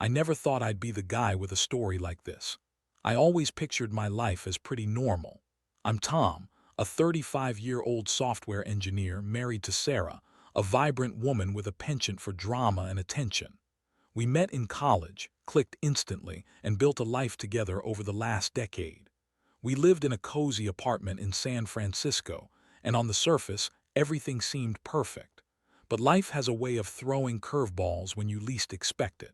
I never thought I'd be the guy with a story like this. I always pictured my life as pretty normal. I'm Tom, a 35-year-old software engineer married to Sarah, a vibrant woman with a penchant for drama and attention. We met in college, clicked instantly, and built a life together over the last decade. We lived in a cozy apartment in San Francisco, and on the surface, everything seemed perfect. But life has a way of throwing curveballs when you least expect it.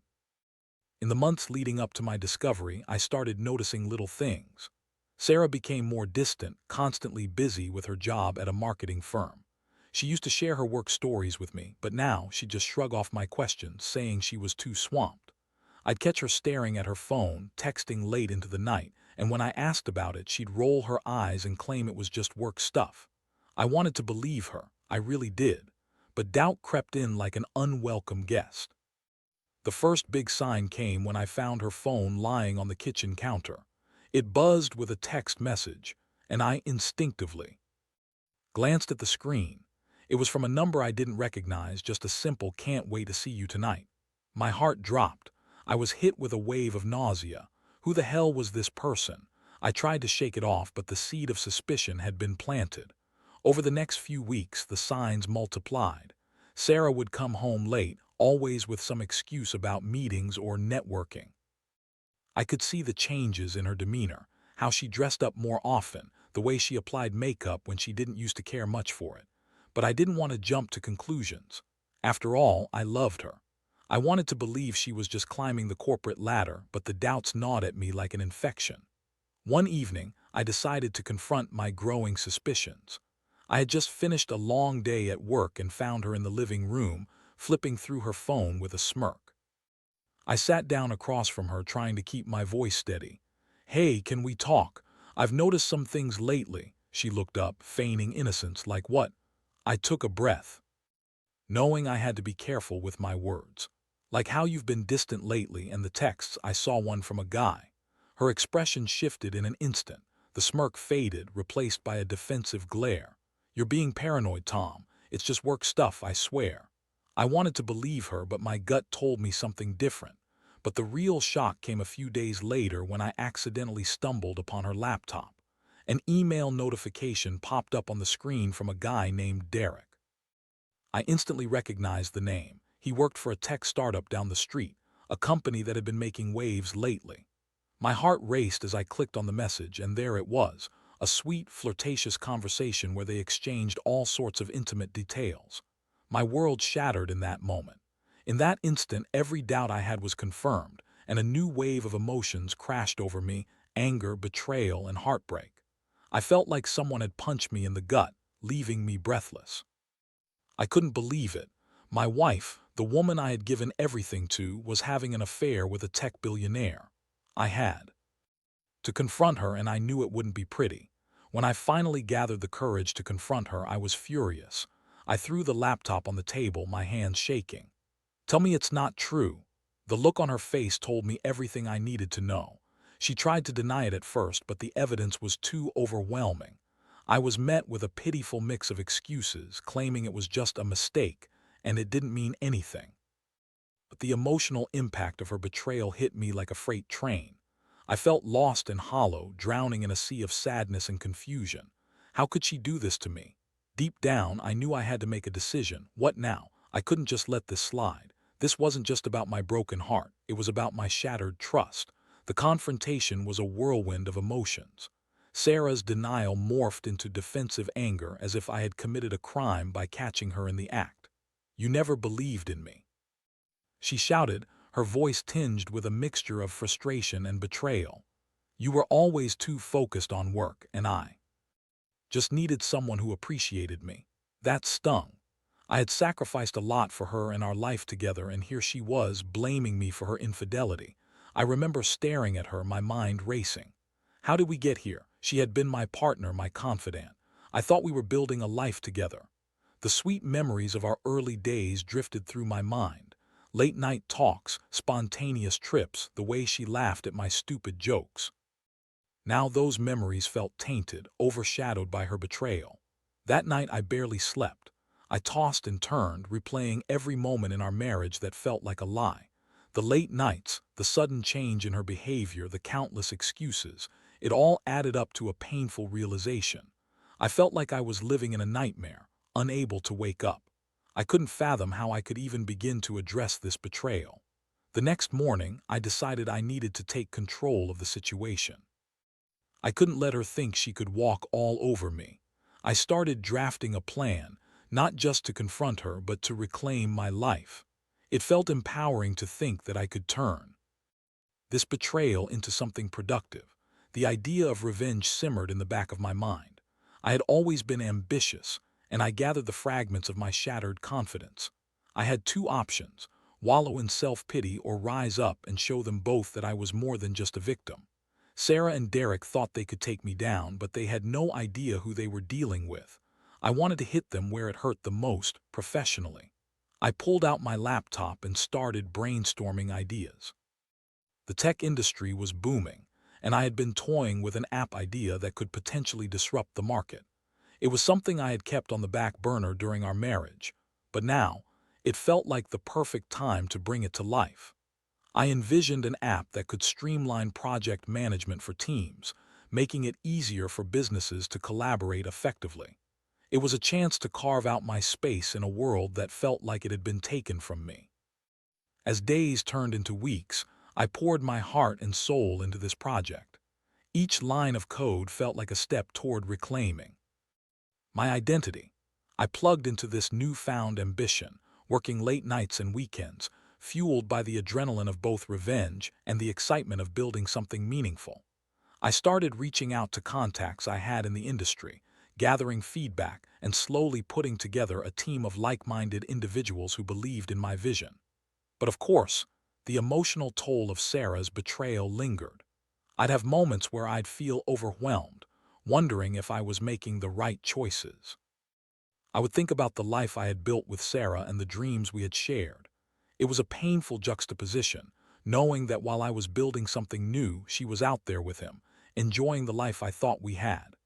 In the months leading up to my discovery, I started noticing little things. Sarah became more distant, constantly busy with her job at a marketing firm. She used to share her work stories with me, but now she'd just shrug off my questions, saying she was too swamped. I'd catch her staring at her phone, texting late into the night, and when I asked about it, she'd roll her eyes and claim it was just work stuff. I wanted to believe her, I really did, but doubt crept in like an unwelcome guest. The first big sign came when I found her phone lying on the kitchen counter. It buzzed with a text message, and I instinctively glanced at the screen. It was from a number I didn't recognize, just a simple "can't wait to see you tonight." My heart dropped. I was hit with a wave of nausea. Who the hell was this person? I tried to shake it off, but the seed of suspicion had been planted. Over the next few weeks, the signs multiplied. Sarah would come home late, always with some excuse about meetings or networking. I could see the changes in her demeanor, how she dressed up more often, the way she applied makeup when she didn't used to care much for it. But I didn't want to jump to conclusions. After all, I loved her. I wanted to believe she was just climbing the corporate ladder, but the doubts gnawed at me like an infection. One evening, I decided to confront my growing suspicions. I had just finished a long day at work and found her in the living room, flipping through her phone with a smirk. I sat down across from her, trying to keep my voice steady. "Hey, can we talk? I've noticed some things lately." She looked up, feigning innocence. "Like what?" I took a breath, knowing I had to be careful with my words. "Like how you've been distant lately, and the texts." I saw one from a guy. Her expression shifted in an instant. The smirk faded, replaced by a defensive glare. "You're being paranoid, Tom. It's just work stuff, I swear." I wanted to believe her, but my gut told me something different. But the real shock came a few days later when I accidentally stumbled upon her laptop. An email notification popped up on the screen from a guy named Derek. I instantly recognized the name. He worked for a tech startup down the street, a company that had been making waves lately. My heart raced as I clicked on the message, and there it was, a sweet, flirtatious conversation where they exchanged all sorts of intimate details. My world shattered in that moment. In that instant, every doubt I had was confirmed, and a new wave of emotions crashed over me: anger, betrayal, and heartbreak. I felt like someone had punched me in the gut, leaving me breathless. I couldn't believe it. My wife, the woman I had given everything to, was having an affair with a tech billionaire. I had to confront her, and I knew it wouldn't be pretty. When I finally gathered the courage to confront her, I was furious. I threw the laptop on the table, my hands shaking. "Tell me it's not true." The look on her face told me everything I needed to know. She tried to deny it at first, but the evidence was too overwhelming. I was met with a pitiful mix of excuses, claiming it was just a mistake, and it didn't mean anything. But the emotional impact of her betrayal hit me like a freight train. I felt lost and hollow, drowning in a sea of sadness and confusion. How could she do this to me? Deep down, I knew I had to make a decision. What now? I couldn't just let this slide. This wasn't just about my broken heart. It was about my shattered trust. The confrontation was a whirlwind of emotions. Sarah's denial morphed into defensive anger, as if I had committed a crime by catching her in the act. "You never believed in me," she shouted, her voice tinged with a mixture of frustration and betrayal. "You were always too focused on work, and I just needed someone who appreciated me." That stung. I had sacrificed a lot for her and our life together, and here she was, blaming me for her infidelity. I remember staring at her, my mind racing. How did we get here? She had been my partner, my confidant. I thought we were building a life together. The sweet memories of our early days drifted through my mind. Late-night talks, spontaneous trips, the way she laughed at my stupid jokes. Now those memories felt tainted, overshadowed by her betrayal. That night I barely slept. I tossed and turned, replaying every moment in our marriage that felt like a lie. The late nights, the sudden change in her behavior, the countless excuses, it all added up to a painful realization. I felt like I was living in a nightmare, unable to wake up. I couldn't fathom how I could even begin to address this betrayal. The next morning, I decided I needed to take control of the situation. I couldn't let her think she could walk all over me. I started drafting a plan, not just to confront her, but to reclaim my life. It felt empowering to think that I could turn this betrayal into something productive. The idea of revenge simmered in the back of my mind. I had always been ambitious, and I gathered the fragments of my shattered confidence. I had two options: wallow in self-pity or rise up and show them both that I was more than just a victim. Sarah and Derek thought they could take me down, but they had no idea who they were dealing with. I wanted to hit them where it hurt the most, professionally. I pulled out my laptop and started brainstorming ideas. The tech industry was booming, and I had been toying with an app idea that could potentially disrupt the market. It was something I had kept on the back burner during our marriage, but now it felt like the perfect time to bring it to life. I envisioned an app that could streamline project management for teams, making it easier for businesses to collaborate effectively. It was a chance to carve out my space in a world that felt like it had been taken from me. As days turned into weeks, I poured my heart and soul into this project. Each line of code felt like a step toward reclaiming my identity. I plugged into this newfound ambition, working late nights and weekends, fueled by the adrenaline of both revenge and the excitement of building something meaningful. I started reaching out to contacts I had in the industry, gathering feedback and slowly putting together a team of like-minded individuals who believed in my vision. But of course, the emotional toll of Sarah's betrayal lingered. I'd have moments where I'd feel overwhelmed, wondering if I was making the right choices. I would think about the life I had built with Sarah and the dreams we had shared. It was a painful juxtaposition, knowing that while I was building something new, she was out there with him, enjoying the life I thought we had.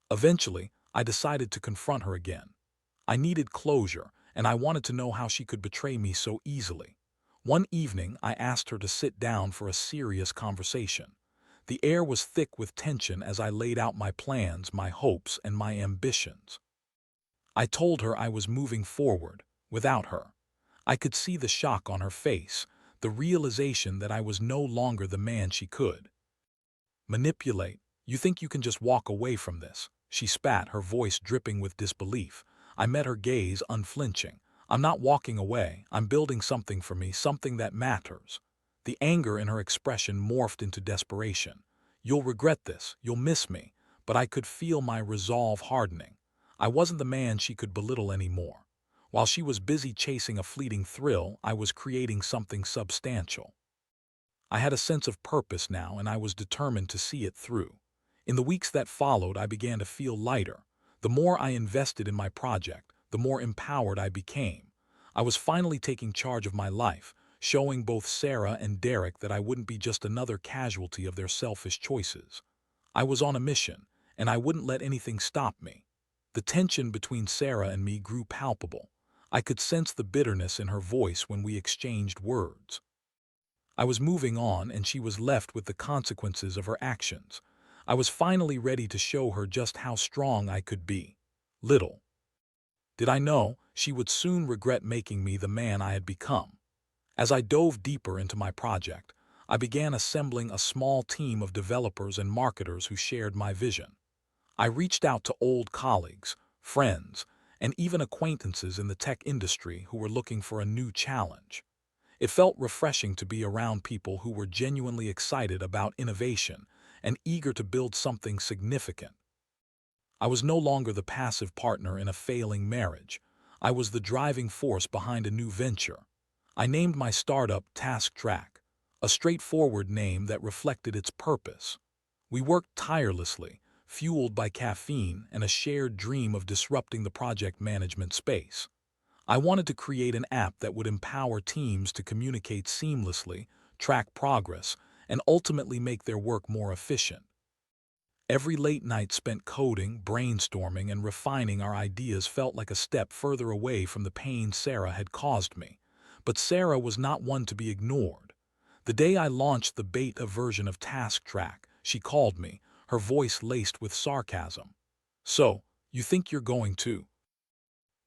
Eventually, I decided to confront her again. I needed closure, and I wanted to know how she could betray me so easily. One evening, I asked her to sit down for a serious conversation. The air was thick with tension as I laid out my plans, my hopes, and my ambitions. I told her I was moving forward, without her. I could see the shock on her face, the realization that I was no longer the man she could manipulate. You think you can just walk away from this? She spat, her voice dripping with disbelief. I met her gaze, unflinching. I'm not walking away. I'm building something for me, something that matters. The anger in her expression morphed into desperation. You'll regret this. You'll miss me. But I could feel my resolve hardening. I wasn't the man she could belittle anymore. While she was busy chasing a fleeting thrill, I was creating something substantial. I had a sense of purpose now, and I was determined to see it through. In the weeks that followed, I began to feel lighter. The more I invested in my project, the more empowered I became. I was finally taking charge of my life, showing both Sarah and Derek that I wouldn't be just another casualty of their selfish choices. I was on a mission, and I wouldn't let anything stop me. The tension between Sarah and me grew palpable. I could sense the bitterness in her voice when we exchanged words. I was moving on, and she was left with the consequences of her actions. I was finally ready to show her just how strong I could be. Little did I know, she would soon regret making me the man I had become. As I dove deeper into my project, I began assembling a small team of developers and marketers who shared my vision. I reached out to old colleagues, friends, and even acquaintances in the tech industry who were looking for a new challenge. It felt refreshing to be around people who were genuinely excited about innovation and eager to build something significant. I was no longer the passive partner in a failing marriage. I was the driving force behind a new venture. I named my startup Task Track, a straightforward name that reflected its purpose. We worked tirelessly, fueled by caffeine and a shared dream of disrupting the project management space. I wanted to create an app that would empower teams to communicate seamlessly, track progress, and ultimately make their work more efficient. Every late night spent coding, brainstorming, and refining our ideas felt like a step further away from the pain Sarah had caused me. But Sarah was not one to be ignored. The day I launched the beta version of Task Track, she called me, her voice laced with sarcasm. "So, you think you're going to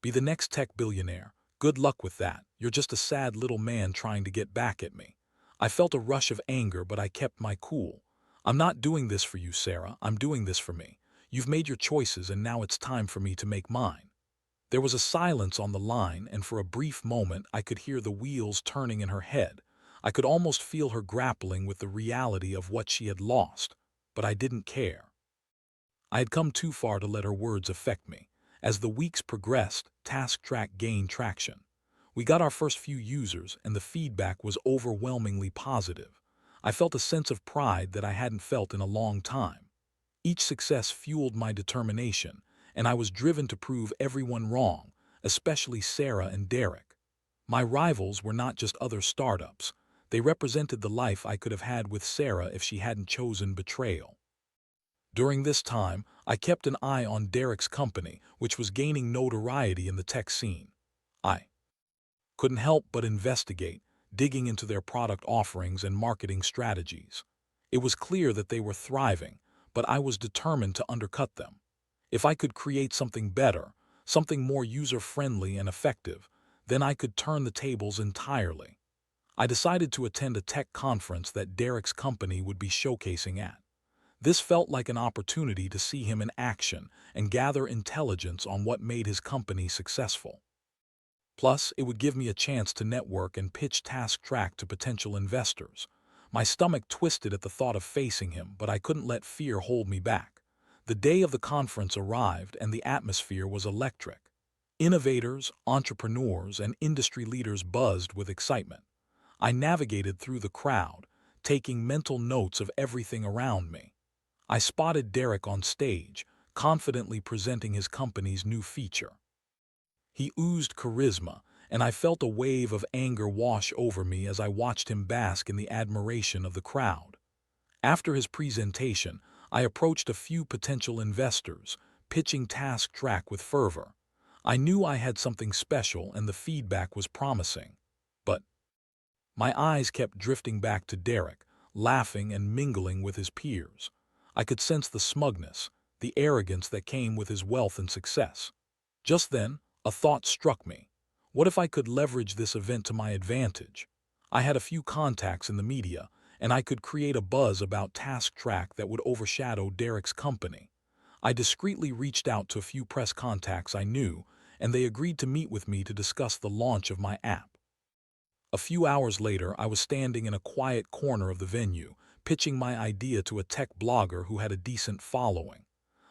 be the next tech billionaire? Good luck with that. You're just a sad little man trying to get back at me." I felt a rush of anger, but I kept my cool. "I'm not doing this for you, Sarah. I'm doing this for me. You've made your choices, and now it's time for me to make mine." There was a silence on the line, and for a brief moment I could hear the wheels turning in her head. I could almost feel her grappling with the reality of what she had lost, but I didn't care. I had come too far to let her words affect me. As the weeks progressed, Task Track gained traction. We got our first few users, and the feedback was overwhelmingly positive. I felt a sense of pride that I hadn't felt in a long time. Each success fueled my determination, and I was driven to prove everyone wrong, especially Sarah and Derek. My rivals were not just other startups. They represented the life I could have had with Sarah if she hadn't chosen betrayal. During this time, I kept an eye on Derek's company, which was gaining notoriety in the tech scene. I couldn't help but investigate, digging into their product offerings and marketing strategies. It was clear that they were thriving, but I was determined to undercut them. If I could create something better, something more user-friendly and effective, then I could turn the tables entirely. I decided to attend a tech conference that Derek's company would be showcasing at. This felt like an opportunity to see him in action and gather intelligence on what made his company successful. Plus, it would give me a chance to network and pitch Task Track to potential investors. My stomach twisted at the thought of facing him, but I couldn't let fear hold me back. The day of the conference arrived, and the atmosphere was electric. Innovators, entrepreneurs, and industry leaders buzzed with excitement. I navigated through the crowd, taking mental notes of everything around me. I spotted Derek on stage, confidently presenting his company's new feature. He oozed charisma, and I felt a wave of anger wash over me as I watched him bask in the admiration of the crowd. After his presentation, I approached a few potential investors, pitching Task Track with fervor. I knew I had something special and the feedback was promising. But my eyes kept drifting back to Derek, laughing and mingling with his peers. I could sense the smugness, the arrogance that came with his wealth and success. Just then, a thought struck me. What if I could leverage this event to my advantage? I had a few contacts in the media, and I could create a buzz about Task Track that would overshadow Derek's company. I discreetly reached out to a few press contacts I knew, and they agreed to meet with me to discuss the launch of my app. A few hours later, I was standing in a quiet corner of the venue, pitching my idea to a tech blogger who had a decent following.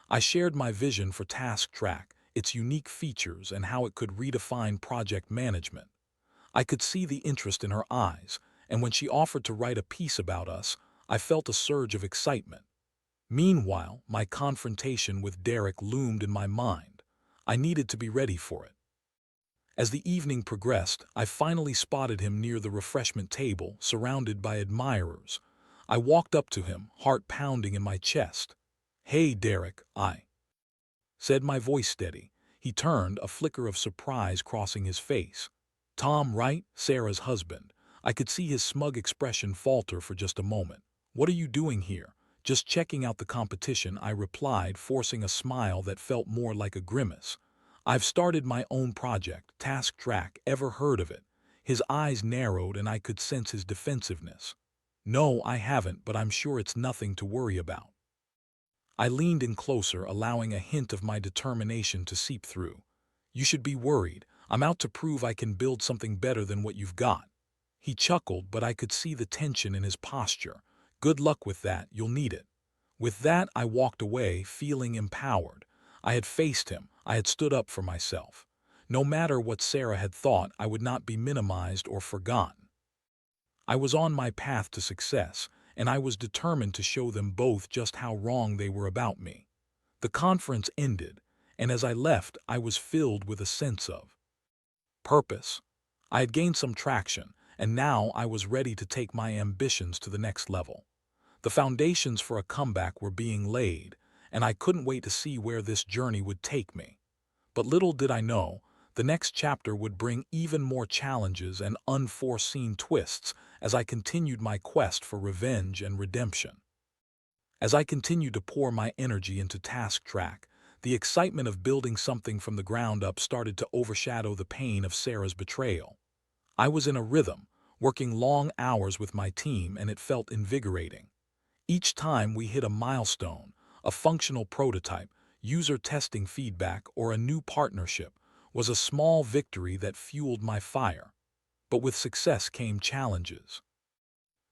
I shared my vision for Task Track, its unique features, and how it could redefine project management. I could see the interest in her eyes, and when she offered to write a piece about us, I felt a surge of excitement. Meanwhile, my confrontation with Derek loomed in my mind. I needed to be ready for it. As the evening progressed, I finally spotted him near the refreshment table, surrounded by admirers. I walked up to him, heart pounding in my chest. "Hey, Derek," I said, my voice steady. He turned, a flicker of surprise crossing his face. "Tom, right? Sarah's husband." I could see his smug expression falter for just a moment. "What are you doing here?" "Just checking out the competition," I replied, forcing a smile that felt more like a grimace. "I've started my own project, Task Track. Ever heard of it?" His eyes narrowed and I could sense his defensiveness. "No, I haven't, but I'm sure it's nothing to worry about." I leaned in closer, allowing a hint of my determination to seep through. "You should be worried. I'm out to prove I can build something better than what you've got." He chuckled, but I could see the tension in his posture. "Good luck with that, you'll need it." With that, I walked away, feeling empowered. I had faced him, I had stood up for myself. No matter what Sarah had thought, I would not be minimized or forgotten. I was on my path to success, and I was determined to show them both just how wrong they were about me. The conference ended, and as I left, I was filled with a sense of purpose. I had gained some traction, and now I was ready to take my ambitions to the next level. The foundations for a comeback were being laid, and I couldn't wait to see where this journey would take me. But little did I know, The next chapter would bring even more challenges and unforeseen twists as I continued my quest for revenge and redemption. As I continued to pour my energy into Task Track, the excitement of building something from the ground up started to overshadow the pain of Sarah's betrayal. I was in a rhythm, working long hours with my team, and it felt invigorating. Each time we hit a milestone, a functional prototype, user testing feedback, or a new partnership, was a small victory that fueled my fire. But with success came challenges.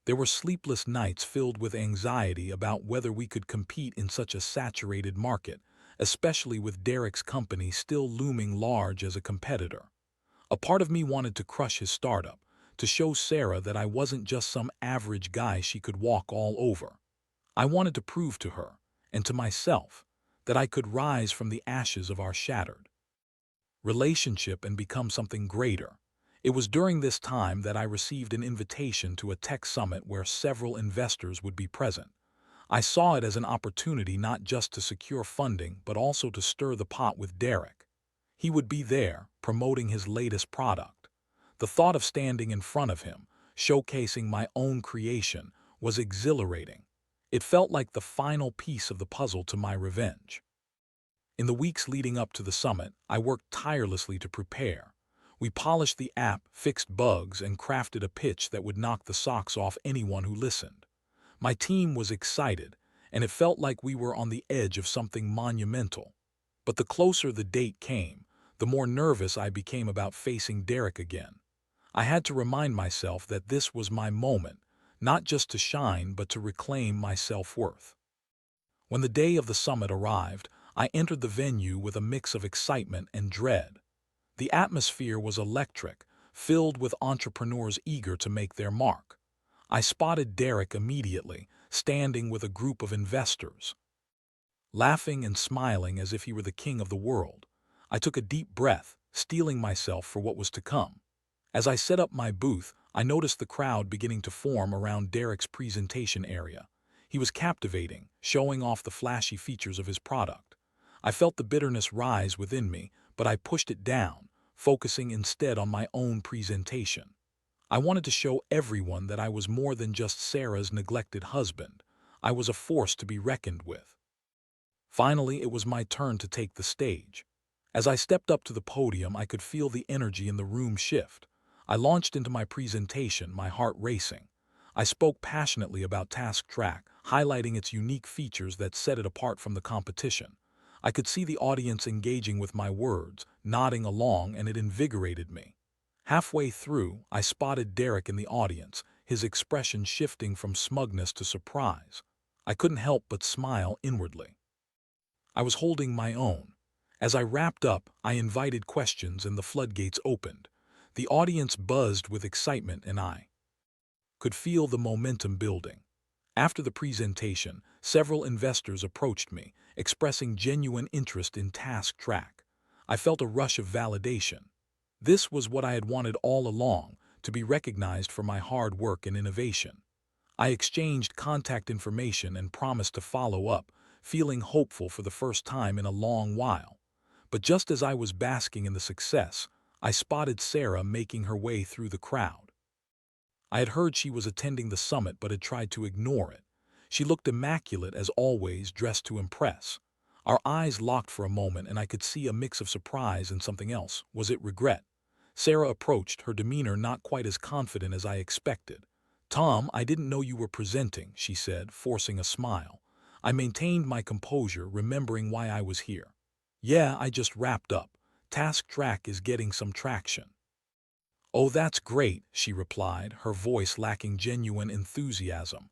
There were sleepless nights filled with anxiety about whether we could compete in such a saturated market, especially with Derek's company still looming large as a competitor. A part of me wanted to crush his startup, to show Sarah that I wasn't just some average guy she could walk all over. I wanted to prove to her, and to myself, that I could rise from the ashes of our shattered relationship and become something greater. It was during this time that I received an invitation to a tech summit where several investors would be present. I saw it as an opportunity not just to secure funding but also to stir the pot with Derek. He would be there, promoting his latest product. The thought of standing in front of him, showcasing my own creation, was exhilarating. It felt like the final piece of the puzzle to my revenge. In the weeks leading up to the summit, I worked tirelessly to prepare. We polished the app, fixed bugs, and crafted a pitch that would knock the socks off anyone who listened. My team was excited, and it felt like we were on the edge of something monumental. But the closer the date came, the more nervous I became about facing Derek again. I had to remind myself that this was my moment, not just to shine but to reclaim my self-worth. When the day of the summit arrived, I entered the venue with a mix of excitement and dread. The atmosphere was electric, filled with entrepreneurs eager to make their mark. I spotted Derek immediately, standing with a group of investors, laughing and smiling as if he were the king of the world. I took a deep breath, steeling myself for what was to come. As I set up my booth, I noticed the crowd beginning to form around Derek's presentation area. He was captivating, showing off the flashy features of his product. I felt the bitterness rise within me, but I pushed it down, focusing instead on my own presentation. I wanted to show everyone that I was more than just Sarah's neglected husband. I was a force to be reckoned with. Finally, it was my turn to take the stage. As I stepped up to the podium, I could feel the energy in the room shift. I launched into my presentation, my heart racing. I spoke passionately about Task Track, highlighting its unique features that set it apart from the competition. I could see the audience engaging with my words, nodding along, and it invigorated me. Halfway through, I spotted Derek in the audience, his expression shifting from smugness to surprise. I couldn't help but smile inwardly. I was holding my own. As I wrapped up, I invited questions and the floodgates opened. The audience buzzed with excitement and I could feel the momentum building. After the presentation, several investors approached me, expressing genuine interest in Task Track. I felt a rush of validation. This was what I had wanted all along, to be recognized for my hard work and innovation. I exchanged contact information and promised to follow up, feeling hopeful for the first time in a long while. But just as I was basking in the success, I spotted Sarah making her way through the crowd. I had heard she was attending the summit but had tried to ignore it. She looked immaculate as always, dressed to impress. Our eyes locked for a moment and I could see a mix of surprise and something else. Was it regret? Sarah approached, her demeanor not quite as confident as I expected. "Tom, I didn't know you were presenting," she said, forcing a smile. I maintained my composure, remembering why I was here. "Yeah, I just wrapped up. Task Track is getting some traction." "Oh, that's great," she replied, her voice lacking genuine enthusiasm.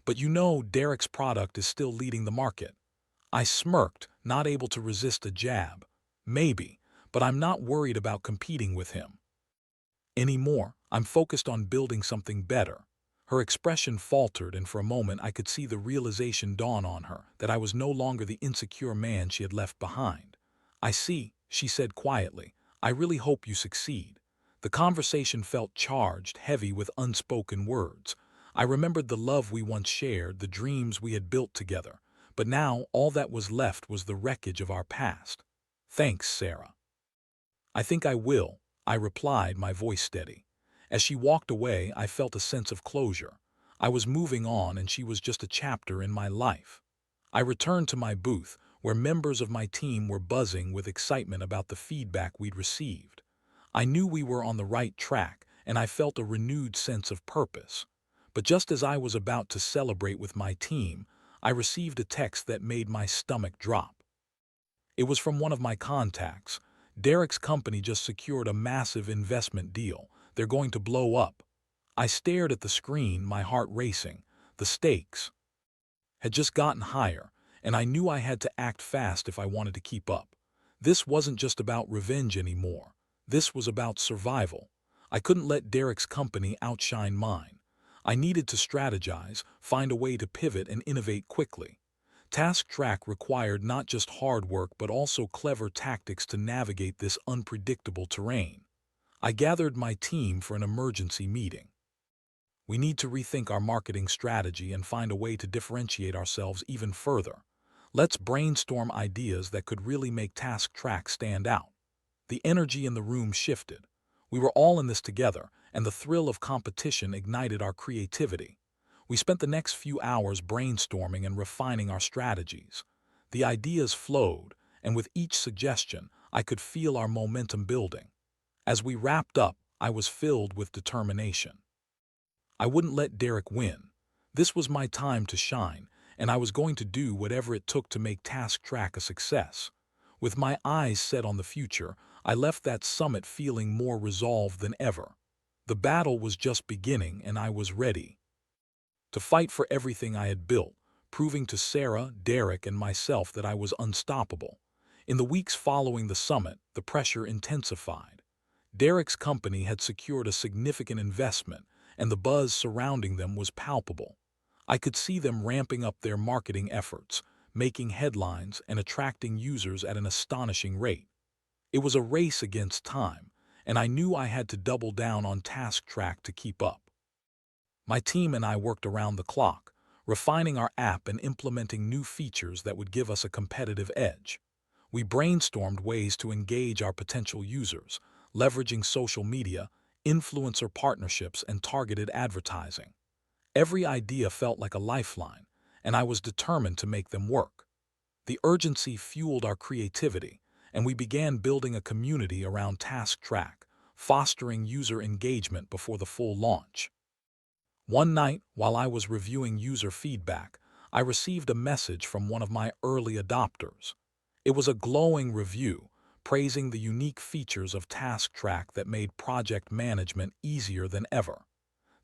"But you know Derek's product is still leading the market." I smirked, not able to resist a jab. "Maybe, but I'm not worried about competing with him anymore. I'm focused on building something better." Her expression faltered, and for a moment I could see the realization dawn on her that I was no longer the insecure man she had left behind. "I see," she said quietly. "I really hope you succeed." The conversation felt charged, heavy with unspoken words. I remembered the love we once shared, the dreams we had built together. But now all that was left was the wreckage of our past. "Thanks, Sarah," "I think I will," I replied, my voice steady. As she walked away, I felt a sense of closure. I was moving on, and she was just a chapter in my life. I returned to my booth, where members of my team were buzzing with excitement about the feedback we'd received. I knew we were on the right track, and I felt a renewed sense of purpose. But just as I was about to celebrate with my team, I received a text that made my stomach drop. It was from one of my contacts. Derek's company just secured a massive investment deal. They're going to blow up. I stared at the screen, my heart racing. The stakes had just gotten higher, and I knew I had to act fast if I wanted to keep up. This wasn't just about revenge anymore. This was about survival. I couldn't let Derek's company outshine mine. I needed to strategize, find a way to pivot, and innovate quickly. Task Track required not just hard work but also clever tactics to navigate this unpredictable terrain. I gathered my team for an emergency meeting. We need to rethink our marketing strategy and find a way to differentiate ourselves even further. Let's brainstorm ideas that could really make Task Track stand out. The energy in the room shifted. We were all in this together, and the thrill of competition ignited our creativity. We spent the next few hours brainstorming and refining our strategies. The ideas flowed, and with each suggestion, I could feel our momentum building. As we wrapped up, I was filled with determination. I wouldn't let Derek win. This was my time to shine, and I was going to do whatever it took to make Task Track a success. With my eyes set on the future, I left that summit feeling more resolved than ever. The battle was just beginning, and I was ready to fight for everything I had built, proving to Sarah, Derek, and myself that I was unstoppable. In the weeks following the summit, the pressure intensified. Derek's company had secured a significant investment, and the buzz surrounding them was palpable. I could see them ramping up their marketing efforts, making headlines and attracting users at an astonishing rate. It was a race against time, and I knew I had to double down on Task Track to keep up. My team and I worked around the clock, refining our app and implementing new features that would give us a competitive edge. We brainstormed ways to engage our potential users, leveraging social media, influencer partnerships, and targeted advertising. Every idea felt like a lifeline, and I was determined to make them work. The urgency fueled our creativity, and we began building a community around Task Track, fostering user engagement before the full launch. One night, while I was reviewing user feedback, I received a message from one of my early adopters. It was a glowing review, praising the unique features of Task Track that made project management easier than ever.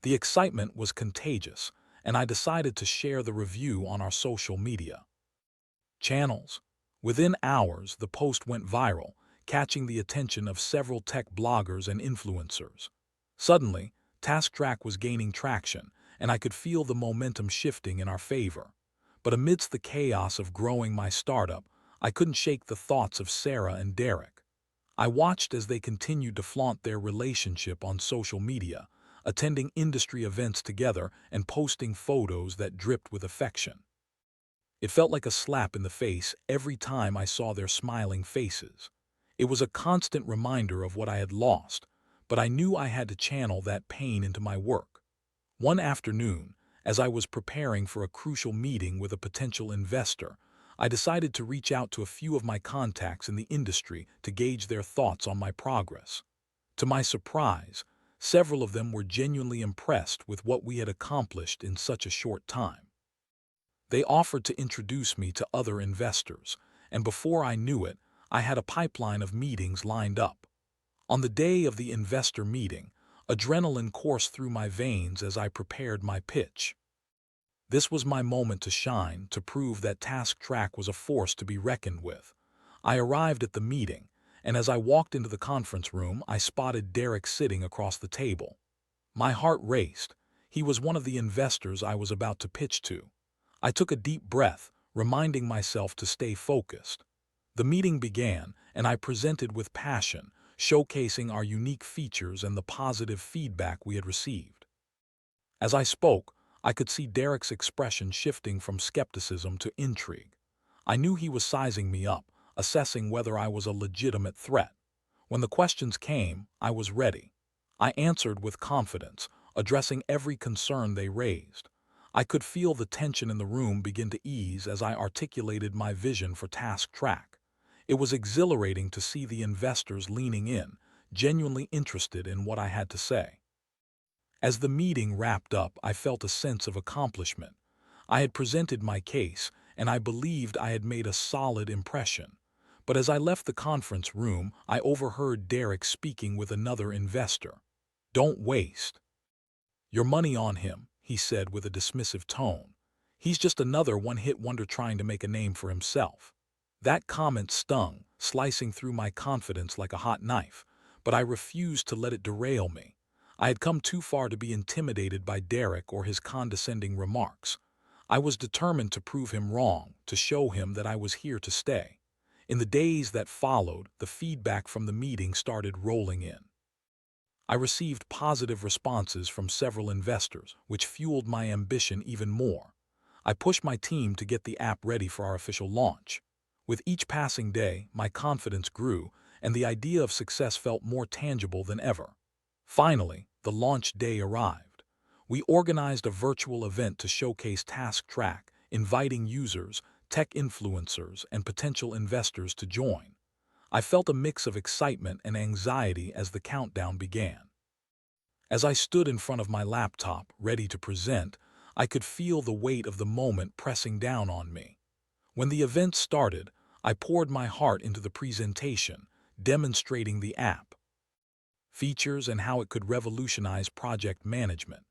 The excitement was contagious, and I decided to share the review on our social media channels. Within hours, the post went viral, catching the attention of several tech bloggers and influencers. Suddenly, Task Track was gaining traction, and I could feel the momentum shifting in our favor. But amidst the chaos of growing my startup, I couldn't shake the thoughts of Sarah and Derek. I watched as they continued to flaunt their relationship on social media, attending industry events together and posting photos that dripped with affection. It felt like a slap in the face every time I saw their smiling faces. It was a constant reminder of what I had lost, but I knew I had to channel that pain into my work. One afternoon, as I was preparing for a crucial meeting with a potential investor, I decided to reach out to a few of my contacts in the industry to gauge their thoughts on my progress. To my surprise, several of them were genuinely impressed with what we had accomplished in such a short time. They offered to introduce me to other investors, and before I knew it, I had a pipeline of meetings lined up. On the day of the investor meeting, adrenaline coursed through my veins as I prepared my pitch. This was my moment to shine, to prove that Task Track was a force to be reckoned with. I arrived at the meeting, and as I walked into the conference room, I spotted Derek sitting across the table. My heart raced. He was one of the investors I was about to pitch to. I took a deep breath, reminding myself to stay focused. The meeting began, and I presented with passion, showcasing our unique features and the positive feedback we had received. As I spoke, I could see Derek's expression shifting from skepticism to intrigue. I knew he was sizing me up, assessing whether I was a legitimate threat. When the questions came, I was ready. I answered with confidence, addressing every concern they raised. I could feel the tension in the room begin to ease as I articulated my vision for Task Track. It was exhilarating to see the investors leaning in, genuinely interested in what I had to say. As the meeting wrapped up, I felt a sense of accomplishment. I had presented my case, and I believed I had made a solid impression. But as I left the conference room, I overheard Derek speaking with another investor. "Don't waste your money on him," he said with a dismissive tone. "He's just another one-hit wonder trying to make a name for himself." That comment stung, slicing through my confidence like a hot knife, but I refused to let it derail me. I had come too far to be intimidated by Derek or his condescending remarks. I was determined to prove him wrong, to show him that I was here to stay. In the days that followed, the feedback from the meeting started rolling in. I received positive responses from several investors, which fueled my ambition even more. I pushed my team to get the app ready for our official launch. With each passing day, my confidence grew, and the idea of success felt more tangible than ever. Finally, the launch day arrived. We organized a virtual event to showcase Task Track, inviting users, tech influencers, and potential investors to join. I felt a mix of excitement and anxiety as the countdown began. As I stood in front of my laptop, ready to present, I could feel the weight of the moment pressing down on me. When the event started, I poured my heart into the presentation, demonstrating the app, features, and how it could revolutionize project management.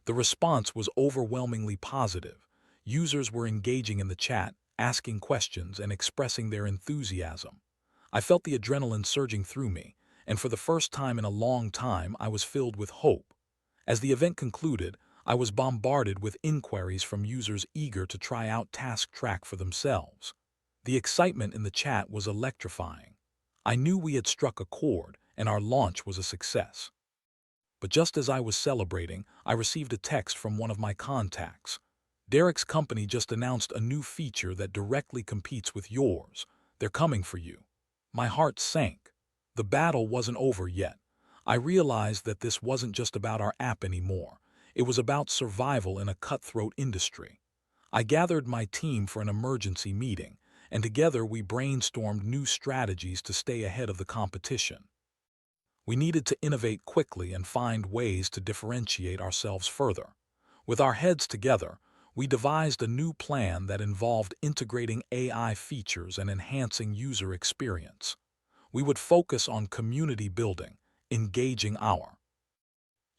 The response was overwhelmingly positive. Users were engaging in the chat, asking questions, and expressing their enthusiasm. I felt the adrenaline surging through me, and for the first time in a long time, I was filled with hope. As the event concluded, I was bombarded with inquiries from users eager to try out Task Track for themselves. The excitement in the chat was electrifying. I knew we had struck a chord, and our launch was a success. But just as I was celebrating, I received a text from one of my contacts. "Derek's company just announced a new feature that directly competes with yours. They're coming for you." My heart sank. The battle wasn't over yet. I realized that this wasn't just about our app anymore. It was about survival in a cutthroat industry. I gathered my team for an emergency meeting, and together we brainstormed new strategies to stay ahead of the competition. We needed to innovate quickly and find ways to differentiate ourselves further. With our heads together, we devised a new plan that involved integrating AI features and enhancing user experience. We would focus on community building, engaging our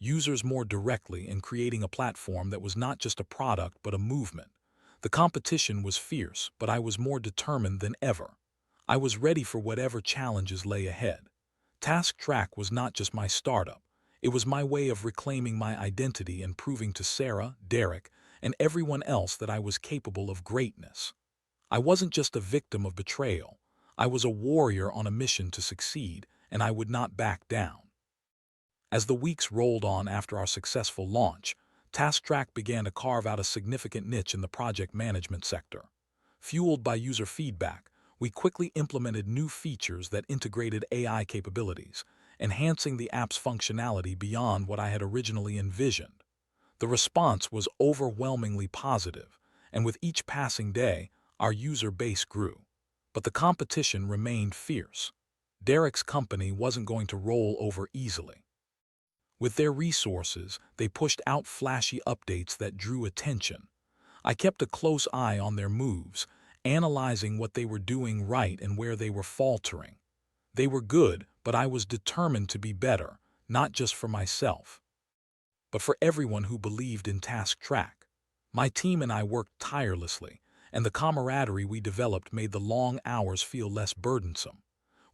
users more directly, and creating a platform that was not just a product but a movement. The competition was fierce, but I was more determined than ever. I was ready for whatever challenges lay ahead. Task Track was not just my startup. It was my way of reclaiming my identity and proving to Sarah, Derek, and everyone else that I was capable of greatness. I wasn't just a victim of betrayal. I was a warrior on a mission to succeed, and I would not back down. As the weeks rolled on after our successful launch, Task Track began to carve out a significant niche in the project management sector. Fueled by user feedback, we quickly implemented new features that integrated AI capabilities, enhancing the app's functionality beyond what I had originally envisioned. The response was overwhelmingly positive, and with each passing day, our user base grew. But the competition remained fierce. Derek's company wasn't going to roll over easily. With their resources, they pushed out flashy updates that drew attention. I kept a close eye on their moves, analyzing what they were doing right and where they were faltering. They were good, but I was determined to be better, not just for myself, but for everyone who believed in Task Track. My team and I worked tirelessly, and the camaraderie we developed made the long hours feel less burdensome.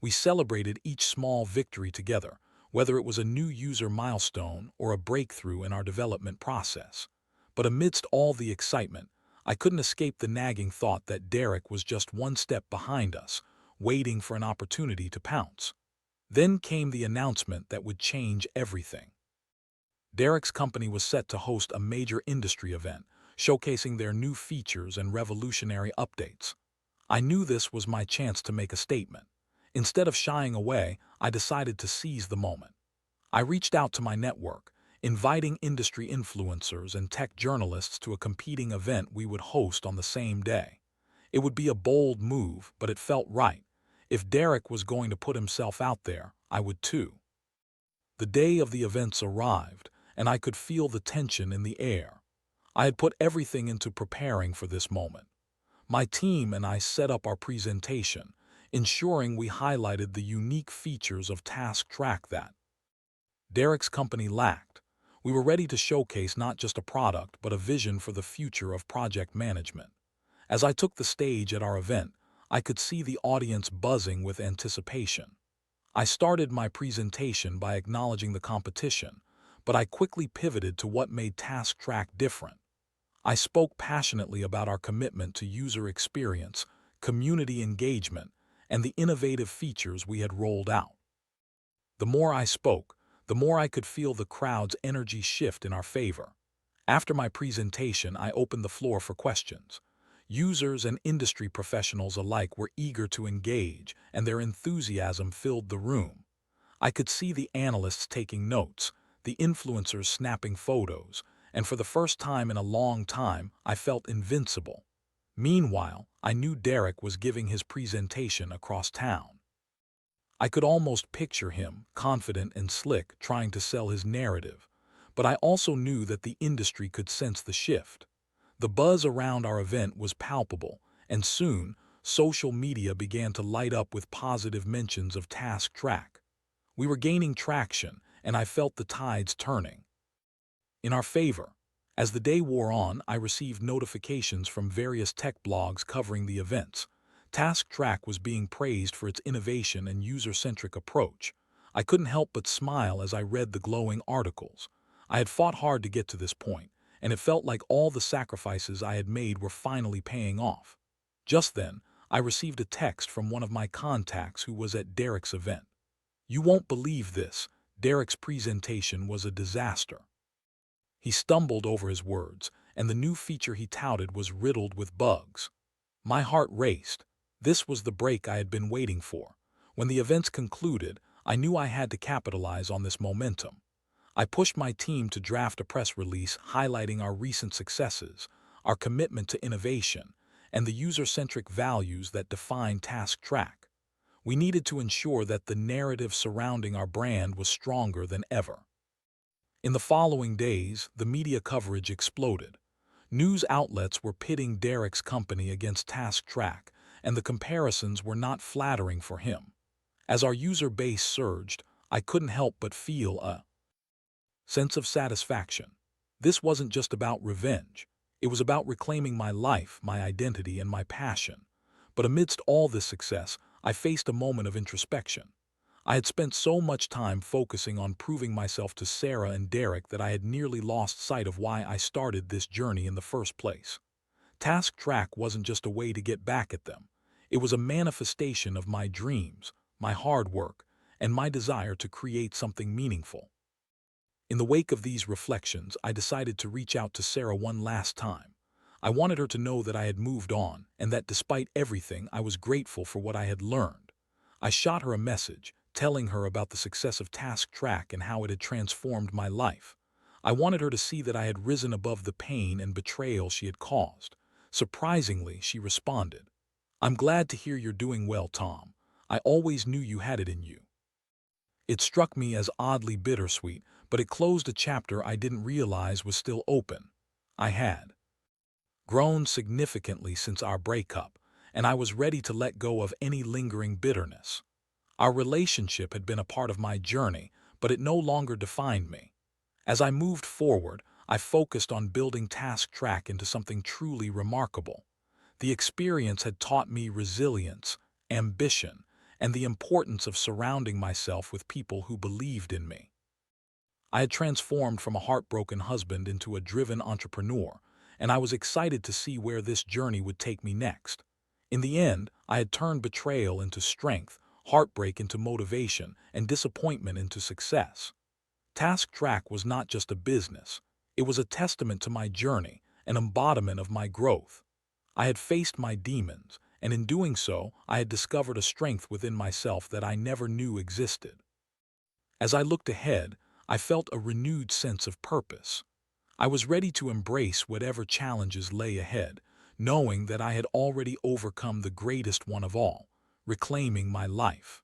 We celebrated each small victory together, whether it was a new user milestone or a breakthrough in our development process. But amidst all the excitement, I couldn't escape the nagging thought that Derek was just one step behind us, waiting for an opportunity to pounce. Then came the announcement that would change everything. Derek's company was set to host a major industry event, showcasing their new features and revolutionary updates. I knew this was my chance to make a statement. Instead of shying away, I decided to seize the moment. I reached out to my network, inviting industry influencers and tech journalists to a competing event we would host on the same day. It would be a bold move, but it felt right. If Derek was going to put himself out there, I would too. The day of the events arrived, and I could feel the tension in the air. I had put everything into preparing for this moment. My team and I set up our presentation, ensuring we highlighted the unique features of Task Track that Derek's company lacked. We were ready to showcase not just a product, but a vision for the future of project management. As I took the stage at our event, I could see the audience buzzing with anticipation. I started my presentation by acknowledging the competition, but I quickly pivoted to what made Task Track different. I spoke passionately about our commitment to user experience, community engagement, and the innovative features we had rolled out. The more I spoke, the more I could feel the crowd's energy shift in our favor. After my presentation, I opened the floor for questions. Users and industry professionals alike were eager to engage, and their enthusiasm filled the room. I could see the analysts taking notes, the influencers snapping photos, and for the first time in a long time, I felt invincible. Meanwhile, I knew Derek was giving his presentation across town. I could almost picture him, confident and slick, trying to sell his narrative. But I also knew that the industry could sense the shift. The buzz around our event was palpable, and soon, social media began to light up with positive mentions of Task Track. We were gaining traction, and I felt the tides turning in our favor. As the day wore on, I received notifications from various tech blogs covering the events. Task Track was being praised for its innovation and user-centric approach. I couldn't help but smile as I read the glowing articles. I had fought hard to get to this point, and it felt like all the sacrifices I had made were finally paying off. Just then, I received a text from one of my contacts who was at Derek's event. "You won't believe this. Derek's presentation was a disaster." He stumbled over his words, and the new feature he touted was riddled with bugs. My heart raced. This was the break I had been waiting for. When the events concluded, I knew I had to capitalize on this momentum. I pushed my team to draft a press release highlighting our recent successes, our commitment to innovation, and the user-centric values that define Task Track. We needed to ensure that the narrative surrounding our brand was stronger than ever. In the following days, the media coverage exploded. News outlets were pitting Derek's company against Task Track, and the comparisons were not flattering for him. As our user base surged, I couldn't help but feel a sense of satisfaction. This wasn't just about revenge. It was about reclaiming my life, my identity, and my passion. But amidst all this success, I faced a moment of introspection. I had spent so much time focusing on proving myself to Sarah and Derek that I had nearly lost sight of why I started this journey in the first place. Task Track wasn't just a way to get back at them. It was a manifestation of my dreams, my hard work, and my desire to create something meaningful. In the wake of these reflections, I decided to reach out to Sarah one last time. I wanted her to know that I had moved on, and that despite everything, I was grateful for what I had learned. I shot her a message, telling her about the success of Task Track and how it had transformed my life. I wanted her to see that I had risen above the pain and betrayal she had caused. Surprisingly, she responded, "I'm glad to hear you're doing well, Tom. I always knew you had it in you." It struck me as oddly bittersweet, but it closed a chapter I didn't realize was still open. I had grown significantly since our breakup, and I was ready to let go of any lingering bitterness. Our relationship had been a part of my journey, but it no longer defined me. As I moved forward, I focused on building Task Track into something truly remarkable. The experience had taught me resilience, ambition, and the importance of surrounding myself with people who believed in me. I had transformed from a heartbroken husband into a driven entrepreneur, and I was excited to see where this journey would take me next. In the end, I had turned betrayal into strength, heartbreak into motivation, and disappointment into success. Task Track was not just a business. It was a testament to my journey, an embodiment of my growth. I had faced my demons, and in doing so, I had discovered a strength within myself that I never knew existed. As I looked ahead, I felt a renewed sense of purpose. I was ready to embrace whatever challenges lay ahead, knowing that I had already overcome the greatest one of all, reclaiming my life.